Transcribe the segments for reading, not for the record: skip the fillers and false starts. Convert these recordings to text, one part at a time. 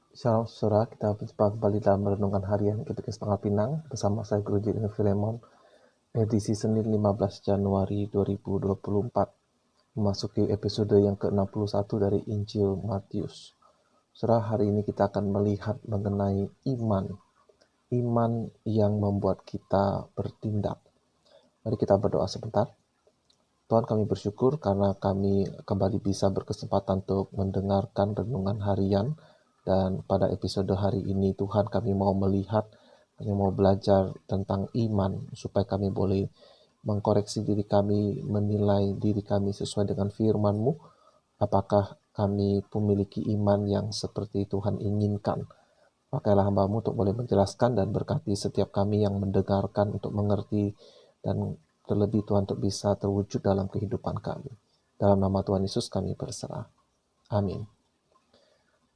Shalom saudara, kita berjumpa kembali dalam renungan harian Ketukes Pangkal Pinang bersama saya Guru Jilin Filemon, edisi Senin 15 Januari 2024, memasuki episode yang ke-61 dari Injil Matius. Saudara, hari ini kita akan melihat mengenai iman yang membuat kita bertindak. Mari kita berdoa sebentar. Tuhan, kami bersyukur karena kami kembali bisa berkesempatan untuk mendengarkan renungan harian. Dan pada episode hari ini Tuhan, kami mau melihat, kami mau belajar tentang iman supaya kami boleh mengkoreksi diri kami, menilai diri kami sesuai dengan firman-Mu. Apakah kami memiliki iman yang seperti Tuhan inginkan? Pakailah hamba-Mu untuk boleh menjelaskan dan berkati setiap kami yang mendengarkan untuk mengerti dan terlebih Tuhan untuk bisa terwujud dalam kehidupan kami. Dalam nama Tuhan Yesus kami berserah. Amin.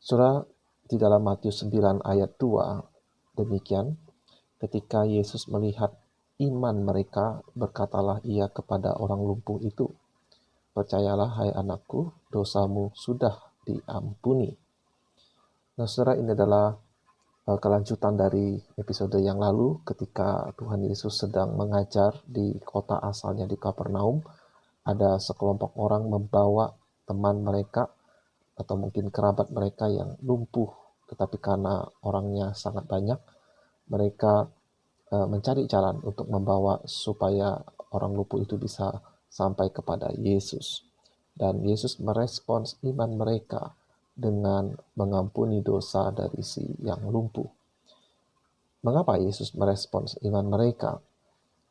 Surah di dalam Matius 9 ayat 2 demikian, ketika Yesus melihat iman mereka, berkatalah ia kepada orang lumpuh itu, percayalah hai anakku, dosamu sudah diampuni. Nah saudara, ini adalah kelanjutan dari episode yang lalu ketika Tuhan Yesus sedang mengajar di kota asalnya di Kapernaum. Ada sekelompok orang membawa teman mereka atau mungkin kerabat mereka yang lumpuh, tetapi karena orangnya sangat banyak, mereka mencari jalan untuk membawa supaya orang lumpuh itu bisa sampai kepada Yesus. Dan Yesus merespons iman mereka dengan mengampuni dosa dari si yang lumpuh. Mengapa Yesus merespons iman mereka?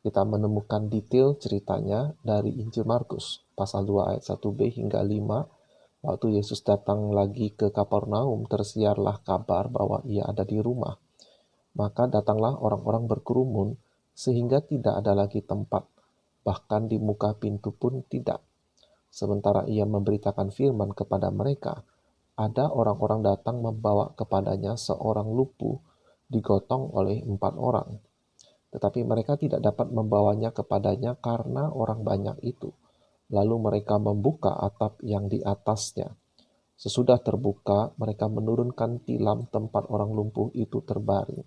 Kita menemukan detail ceritanya dari Injil Markus, pasal 2 ayat 1b hingga 5. Waktu Yesus datang lagi ke Kapernaum, tersiarlah kabar bahwa ia ada di rumah. Maka datanglah orang-orang berkerumun, sehingga tidak ada lagi tempat, bahkan di muka pintu pun tidak. Sementara ia memberitakan firman kepada mereka, ada orang-orang datang membawa kepadanya seorang lumpuh, digotong oleh 4 orang. Tetapi mereka tidak dapat membawanya kepadanya karena orang banyak itu. Lalu mereka membuka atap yang di atasnya. Sesudah terbuka, mereka menurunkan tilam tempat orang lumpuh itu terbaring.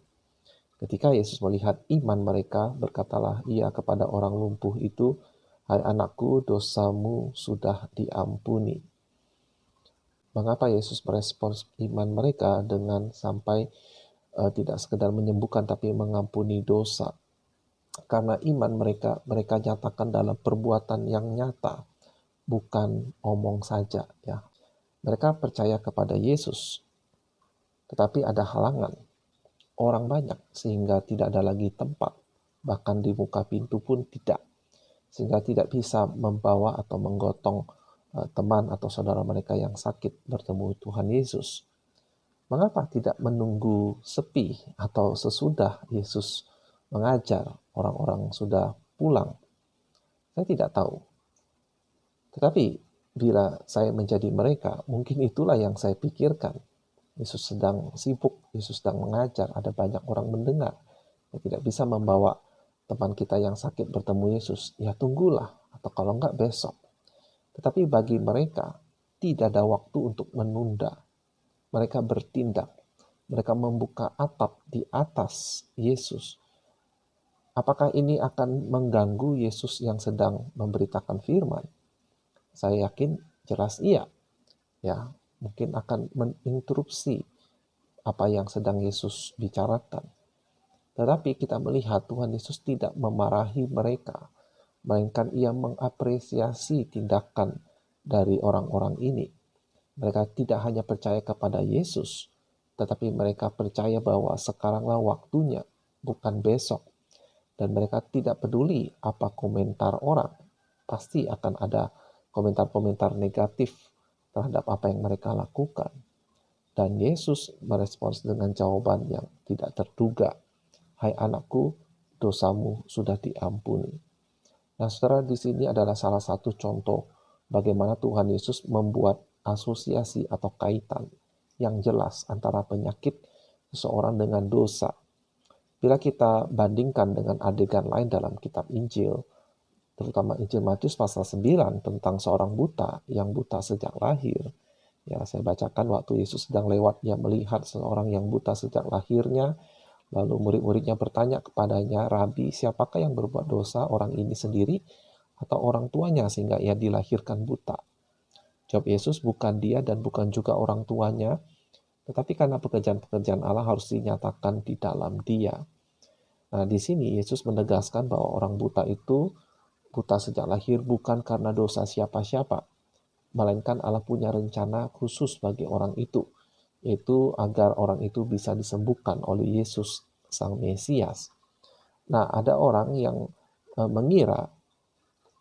Ketika Yesus melihat iman mereka, berkatalah ia kepada orang lumpuh itu, hai anakku, dosamu sudah diampuni. Mengapa Yesus merespons iman mereka dengan sampai tidak sekedar menyembuhkan tapi mengampuni dosa? Karena iman mereka nyatakan dalam perbuatan yang nyata, bukan omong saja ya. Mereka percaya kepada Yesus, tetapi ada halangan, orang banyak sehingga tidak ada lagi tempat, bahkan di muka pintu pun tidak, sehingga tidak bisa membawa atau menggotong teman atau saudara mereka yang sakit bertemu Tuhan Yesus. Mengapa tidak menunggu sepi atau sesudah Yesus mengajar, orang-orang sudah pulang? Saya tidak tahu. Tetapi bila saya menjadi mereka, mungkin itulah yang saya pikirkan. Yesus sedang sibuk, Yesus sedang mengajar, ada banyak orang mendengar. Saya tidak bisa membawa teman kita yang sakit bertemu Yesus. Ya tunggulah, atau kalau enggak besok. Tetapi bagi mereka, tidak ada waktu untuk menunda. Mereka bertindak. Mereka membuka atap di atas Yesus. Apakah ini akan mengganggu Yesus yang sedang memberitakan firman? Saya yakin jelas iya. Ya, mungkin akan menginterupsi apa yang sedang Yesus bicarakan. Tetapi kita melihat Tuhan Yesus tidak memarahi mereka, melainkan ia mengapresiasi tindakan dari orang-orang ini. Mereka tidak hanya percaya kepada Yesus, tetapi mereka percaya bahwa sekaranglah waktunya, bukan besok. Dan mereka tidak peduli apa komentar orang. Pasti akan ada komentar-komentar negatif terhadap apa yang mereka lakukan. Dan Yesus merespons dengan jawaban yang tidak terduga. Hai anakku, dosamu sudah diampuni. Nah, saudara, di sini adalah salah satu contoh bagaimana Tuhan Yesus membuat asosiasi atau kaitan yang jelas antara penyakit seseorang dengan dosa. Bila kita bandingkan dengan adegan lain dalam kitab Injil, terutama Injil Matius pasal 9 tentang seorang buta yang buta sejak lahir, Ya, saya bacakan waktu Yesus sedang lewat, ia melihat seorang yang buta sejak lahirnya. Lalu murid-muridnya bertanya kepadanya, "Rabi, siapakah yang berbuat dosa, orang ini sendiri atau orang tuanya sehingga ia dilahirkan buta?" Jawab Yesus, "Bukan dia dan bukan juga orang tuanya, tetapi karena pekerjaan-pekerjaan Allah harus dinyatakan di dalam dia." Nah, di sini Yesus menegaskan bahwa orang buta itu buta sejak lahir bukan karena dosa siapa-siapa, melainkan Allah punya rencana khusus bagi orang itu, yaitu agar orang itu bisa disembuhkan oleh Yesus, Sang Mesias. Nah, ada orang yang mengira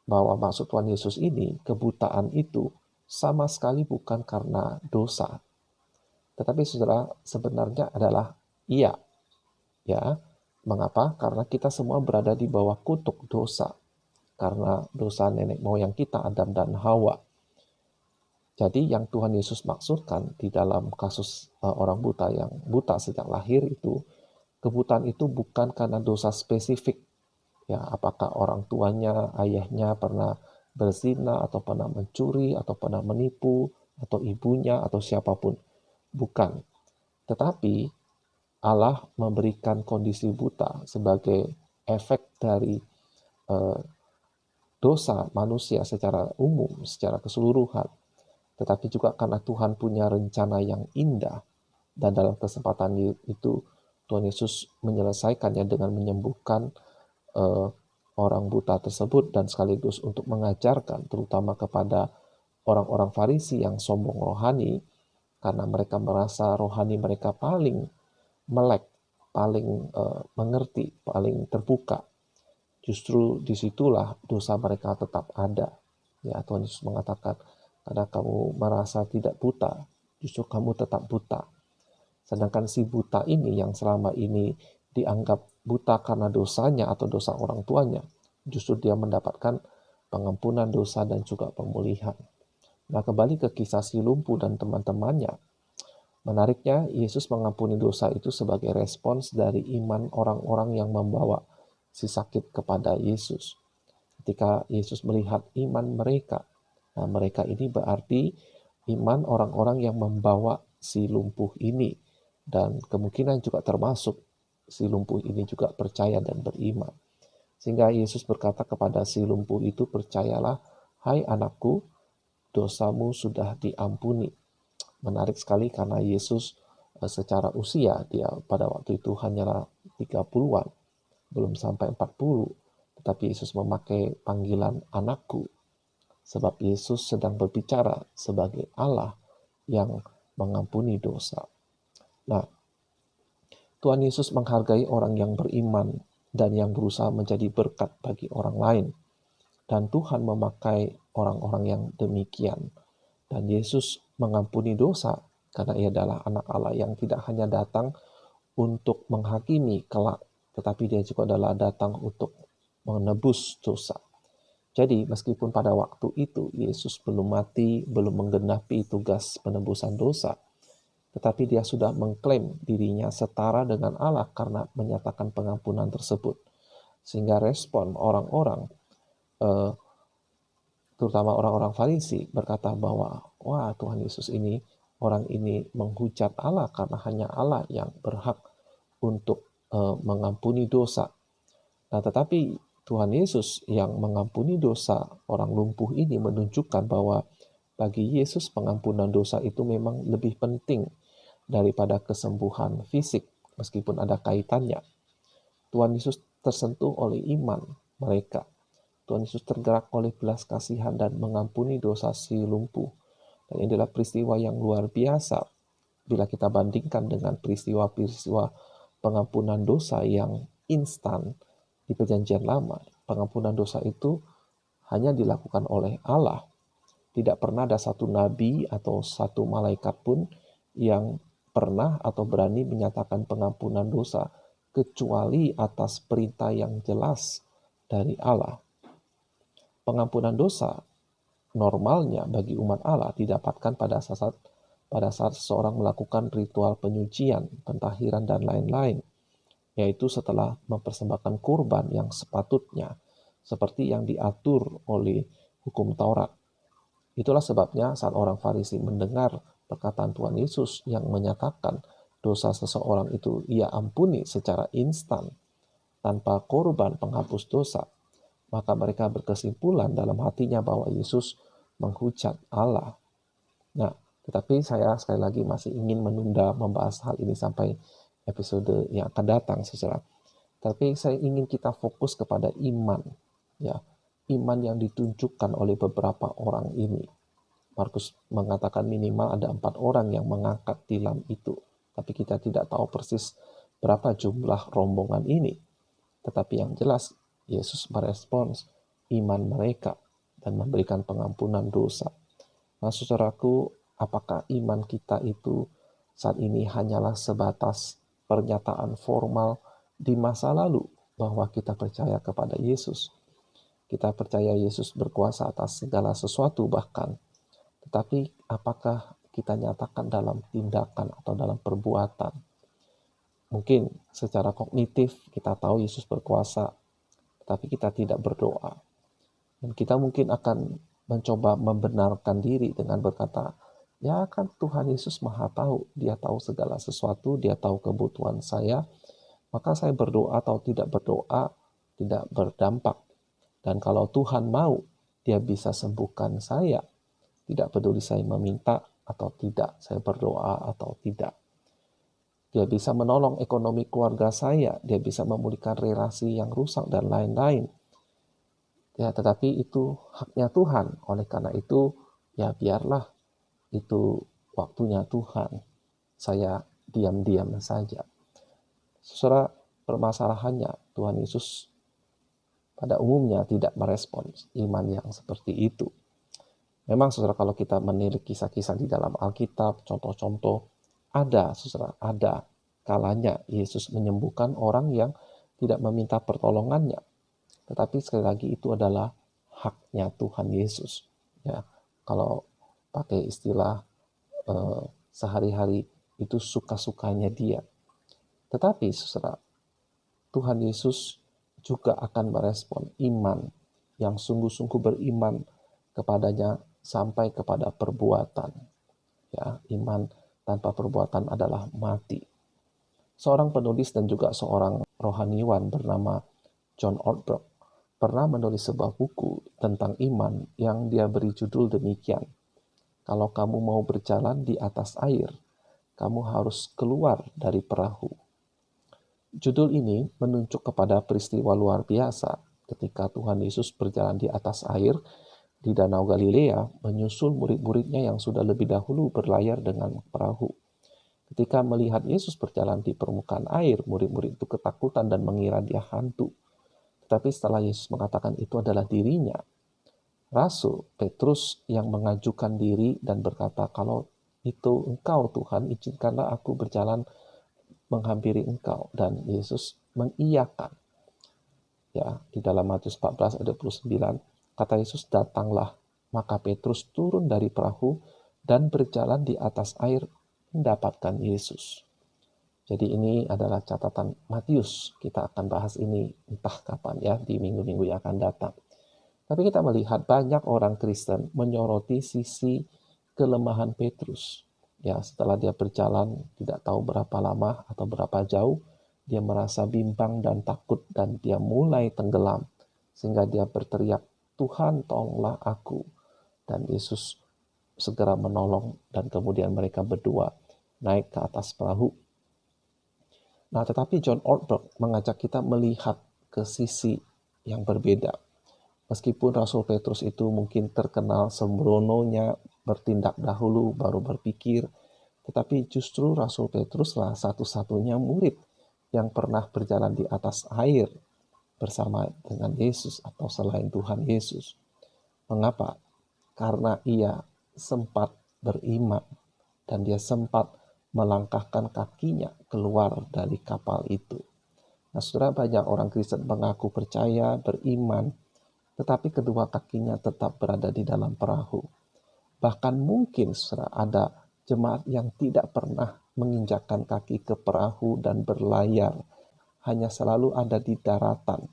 bahwa maksud Tuhan Yesus ini, kebutaan itu sama sekali bukan karena dosa. Tetapi saudara, sebenarnya adalah iya. Ya, mengapa? Karena kita semua berada di bawah kutuk dosa. Karena dosa nenek moyang kita, Adam dan Hawa. Jadi yang Tuhan Yesus maksudkan di dalam kasus orang buta yang buta sejak lahir itu, kebutaan itu bukan karena dosa spesifik. Ya, apakah orang tuanya, ayahnya pernah berzina atau pernah mencuri atau pernah menipu atau ibunya atau siapapun. Bukan. Tetapi Allah memberikan kondisi buta sebagai efek dari dosa manusia secara umum, secara keseluruhan. Tetapi juga karena Tuhan punya rencana yang indah, dan dalam kesempatan itu Tuhan Yesus menyelesaikannya dengan menyembuhkan orang buta tersebut, dan sekaligus untuk mengajarkan terutama kepada orang-orang Farisi yang sombong rohani, karena mereka merasa rohani mereka paling melek, paling mengerti, paling terbuka. Justru disitulah dosa mereka tetap ada. Ya, Tuhan Yesus mengatakan, karena kamu merasa tidak buta, justru kamu tetap buta. Sedangkan si buta ini yang selama ini dianggap buta karena dosanya atau dosa orang tuanya, justru dia mendapatkan pengampunan dosa dan juga pemulihan. Nah, kembali ke kisah si lumpuh dan teman-temannya. Menariknya, Yesus mengampuni dosa itu sebagai respons dari iman orang-orang yang membawa si sakit kepada Yesus. Ketika Yesus melihat iman mereka, nah mereka ini berarti iman orang-orang yang membawa si lumpuh ini. Dan kemungkinan juga termasuk si lumpuh ini juga percaya dan beriman. Sehingga Yesus berkata kepada si lumpuh itu, "Percayalah, hai anakku, dosamu sudah diampuni." Menarik sekali karena Yesus secara usia, dia pada waktu itu hanyalah 30-an, belum sampai 40. Tetapi Yesus memakai panggilan anakku, sebab Yesus sedang berbicara sebagai Allah yang mengampuni dosa. Nah, Tuhan Yesus menghargai orang yang beriman dan yang berusaha menjadi berkat bagi orang lain. Dan Tuhan memakai orang-orang yang demikian. Dan Yesus mengampuni dosa karena ia adalah anak Allah yang tidak hanya datang untuk menghakimi kelak, tetapi dia juga adalah datang untuk menebus dosa. Jadi meskipun pada waktu itu Yesus belum mati, belum menggenapi tugas penebusan dosa, tetapi dia sudah mengklaim dirinya setara dengan Allah karena menyatakan pengampunan tersebut. Sehingga respon orang-orang, terutama orang-orang Farisi, berkata bahwa, wah, Tuhan Yesus ini, orang ini menghujat Allah karena hanya Allah yang berhak untuk mengampuni dosa. Nah, tetapi Tuhan Yesus yang mengampuni dosa orang lumpuh ini menunjukkan bahwa bagi Yesus pengampunan dosa itu memang lebih penting daripada kesembuhan fisik, meskipun ada kaitannya. Tuhan Yesus tersentuh oleh iman mereka. Tuhan Yesus tergerak oleh belas kasihan dan mengampuni dosa si lumpuh. Dan ini adalah peristiwa yang luar biasa bila kita bandingkan dengan peristiwa-peristiwa pengampunan dosa yang instan di Perjanjian Lama. Pengampunan dosa itu hanya dilakukan oleh Allah. Tidak pernah ada satu nabi atau satu malaikat pun yang pernah atau berani menyatakan pengampunan dosa kecuali atas perintah yang jelas dari Allah. Pengampunan dosa normalnya bagi umat Allah didapatkan pada saat seseorang melakukan ritual penyucian, pentahiran, dan lain-lain, yaitu setelah mempersembahkan kurban yang sepatutnya, seperti yang diatur oleh hukum Taurat. Itulah sebabnya saat orang Farisi mendengar perkataan Tuhan Yesus yang menyatakan dosa seseorang itu Ia ampuni secara instan tanpa korban penghapus dosa, maka mereka berkesimpulan dalam hatinya bahwa Yesus menghujat Allah. Nah, tetapi saya sekali lagi masih ingin menunda membahas hal ini sampai episode yang akan datang, saudara. Tapi saya ingin kita fokus kepada iman, ya, iman yang ditunjukkan oleh beberapa orang ini. Markus mengatakan minimal ada 4 orang yang mengangkat tilam itu, tapi kita tidak tahu persis berapa jumlah rombongan ini. Tetapi yang jelas, Yesus merespons iman mereka dan memberikan pengampunan dosa. Nah, saudaraku, apakah iman kita itu saat ini hanyalah sebatas pernyataan formal di masa lalu bahwa kita percaya kepada Yesus? Kita percaya Yesus berkuasa atas segala sesuatu bahkan. Tetapi apakah kita nyatakan dalam tindakan atau dalam perbuatan? Mungkin secara kognitif kita tahu Yesus berkuasa, tetapi kita tidak berdoa. Dan kita mungkin akan mencoba membenarkan diri dengan berkata, ya kan Tuhan Yesus Maha tahu, Dia tahu segala sesuatu, Dia tahu kebutuhan saya, maka saya berdoa atau tidak berdoa tidak berdampak. Dan kalau Tuhan mau, Dia bisa sembuhkan saya. Tidak peduli saya meminta atau tidak, saya berdoa atau tidak. Dia bisa menolong ekonomi keluarga saya, Dia bisa memulihkan relasi yang rusak dan lain-lain. Ya, tetapi itu haknya Tuhan. Oleh karena itu, ya biarlah itu waktunya Tuhan. Saya diam-diam saja. Saudara, permasalahannya Tuhan Yesus pada umumnya tidak merespons iman yang seperti itu. Memang saudara, kalau kita menilik kisah-kisah di dalam Alkitab, contoh-contoh, saudara, ada kalanya Yesus menyembuhkan orang yang tidak meminta pertolongannya. Tetapi sekali lagi itu adalah haknya Tuhan Yesus. Ya, kalau pakai istilah sehari-hari itu suka-sukanya Dia. Tetapi saudara, Tuhan Yesus juga akan merespon iman yang sungguh-sungguh beriman kepadanya sampai kepada perbuatan. Ya, iman tanpa perbuatan adalah mati. Seorang penulis dan juga seorang rohaniwan bernama John Ortberg pernah menulis sebuah buku tentang iman yang dia beri judul demikian. Kalau kamu mau berjalan di atas air, kamu harus keluar dari perahu. Judul ini menunjuk kepada peristiwa luar biasa ketika Tuhan Yesus berjalan di atas air di Danau Galilea menyusul murid-muridnya yang sudah lebih dahulu berlayar dengan perahu. Ketika melihat Yesus berjalan di permukaan air, murid-murid itu ketakutan dan mengira Dia hantu. Tetapi setelah Yesus mengatakan itu adalah dirinya, Rasul Petrus yang mengajukan diri dan berkata, kalau itu Engkau Tuhan, izinkanlah aku berjalan menghampiri Engkau. Dan Yesus mengiyakan. Ya, di dalam Matius 14 ayat 29, kata Yesus, datanglah. Maka Petrus turun dari perahu dan berjalan di atas air mendapatkan Yesus. Jadi ini adalah catatan Matius. Kita akan bahas ini entah kapan ya, di minggu-minggu yang akan datang. Tapi kita melihat banyak orang Kristen menyoroti sisi kelemahan Petrus. Ya, setelah dia berjalan tidak tahu berapa lama atau berapa jauh, dia merasa bimbang dan takut dan dia mulai tenggelam. Sehingga dia berteriak, Tuhan tolonglah aku. Dan Yesus segera menolong dan kemudian mereka berdua naik ke atas perahu. Nah, tetapi John Ortberg mengajak kita melihat ke sisi yang berbeda. Meskipun Rasul Petrus itu mungkin terkenal sembrononya, bertindak dahulu baru berpikir, tetapi justru Rasul Petruslah satu-satunya murid yang pernah berjalan di atas air bersama dengan Yesus atau selain Tuhan Yesus. Mengapa? Karena ia sempat beriman dan dia sempat melangkahkan kakinya keluar dari kapal itu. Nah, saudara, banyak orang Kristen mengaku percaya, beriman, tetapi kedua kakinya tetap berada di dalam perahu. Bahkan mungkin saudara, ada jemaat yang tidak pernah menginjakkan kaki ke perahu dan berlayar, hanya selalu ada di daratan,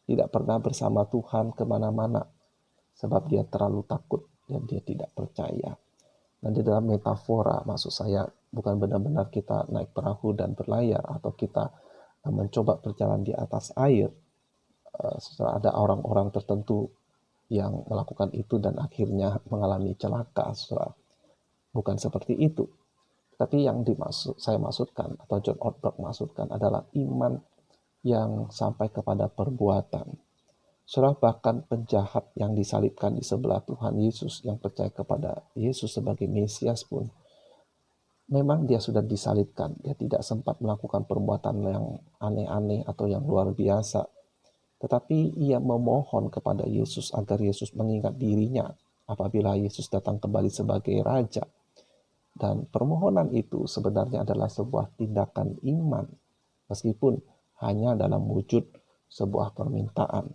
tidak pernah bersama Tuhan kemana-mana, sebab dia terlalu takut dan dia tidak percaya. Dan di dalam metafora, maksud saya bukan benar-benar kita naik perahu dan berlayar atau kita mencoba berjalan di atas air. Setelah ada orang-orang tertentu yang melakukan itu dan akhirnya mengalami celaka, saudara. Bukan seperti itu. Tapi yang saya maksudkan atau John Ortberg maksudkan adalah iman yang sampai kepada perbuatan. Saudara, bahkan penjahat yang disalibkan di sebelah Tuhan Yesus, yang percaya kepada Yesus sebagai Mesias pun, memang dia sudah disalibkan. Dia tidak sempat melakukan perbuatan yang aneh-aneh atau yang luar biasa. Tetapi ia memohon kepada Yesus agar Yesus mengingat dirinya apabila Yesus datang kembali sebagai Raja. Dan permohonan itu sebenarnya adalah sebuah tindakan iman, meskipun hanya dalam wujud sebuah permintaan.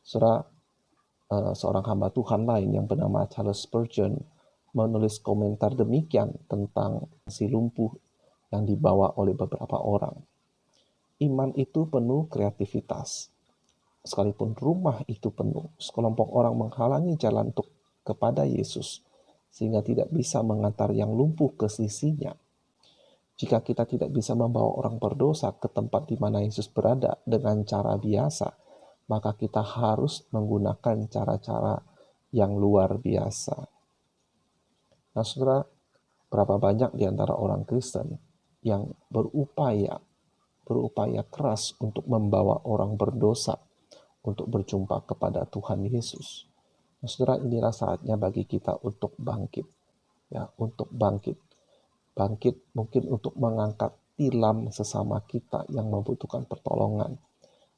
Seorang hamba Tuhan lain yang bernama Charles Spurgeon menulis komentar demikian tentang si lumpuh yang dibawa oleh beberapa orang. Iman itu penuh kreativitas. Sekalipun rumah itu penuh, sekelompok orang menghalangi jalan kepada Yesus, sehingga tidak bisa mengantar yang lumpuh ke sisinya. Jika kita tidak bisa membawa orang berdosa ke tempat di mana Yesus berada dengan cara biasa, maka kita harus menggunakan cara-cara yang luar biasa. Nah, saudara, berapa banyak di antara orang Kristen yang berupaya keras untuk membawa orang berdosa untuk berjumpa kepada Tuhan Yesus. Nah, saudara, inilah saatnya bagi kita untuk bangkit. Ya, untuk bangkit. Bangkit mungkin untuk mengangkat tilam sesama kita yang membutuhkan pertolongan.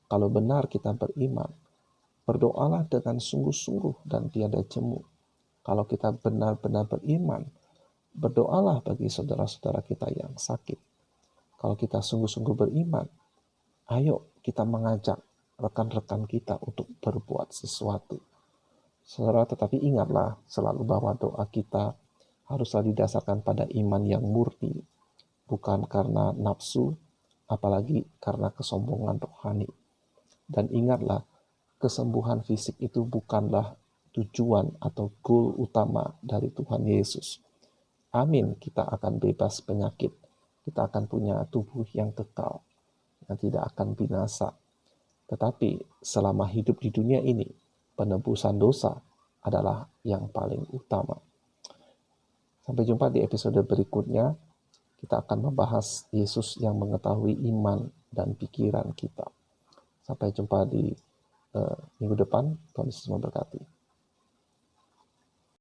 Kalau benar kita beriman, berdoalah dengan sungguh-sungguh dan tiada jemu. Kalau kita benar-benar beriman, berdoalah bagi saudara-saudara kita yang sakit. Kalau kita sungguh-sungguh beriman, ayo kita mengajak rekan-rekan kita untuk berbuat sesuatu. Saudara, tetapi ingatlah selalu bahwa doa kita haruslah didasarkan pada iman yang murni, bukan karena nafsu, apalagi karena kesombongan rohani. Dan ingatlah, kesembuhan fisik itu bukanlah tujuan atau goal utama dari Tuhan Yesus. Amin, kita akan bebas penyakit. Kita akan punya tubuh yang kekal, yang tidak akan binasa. Tetapi selama hidup di dunia ini, penebusan dosa adalah yang paling utama. Sampai jumpa di episode berikutnya. Kita akan membahas Yesus yang mengetahui iman dan pikiran kita. Sampai jumpa di minggu depan. Tuhan Yesus memberkati.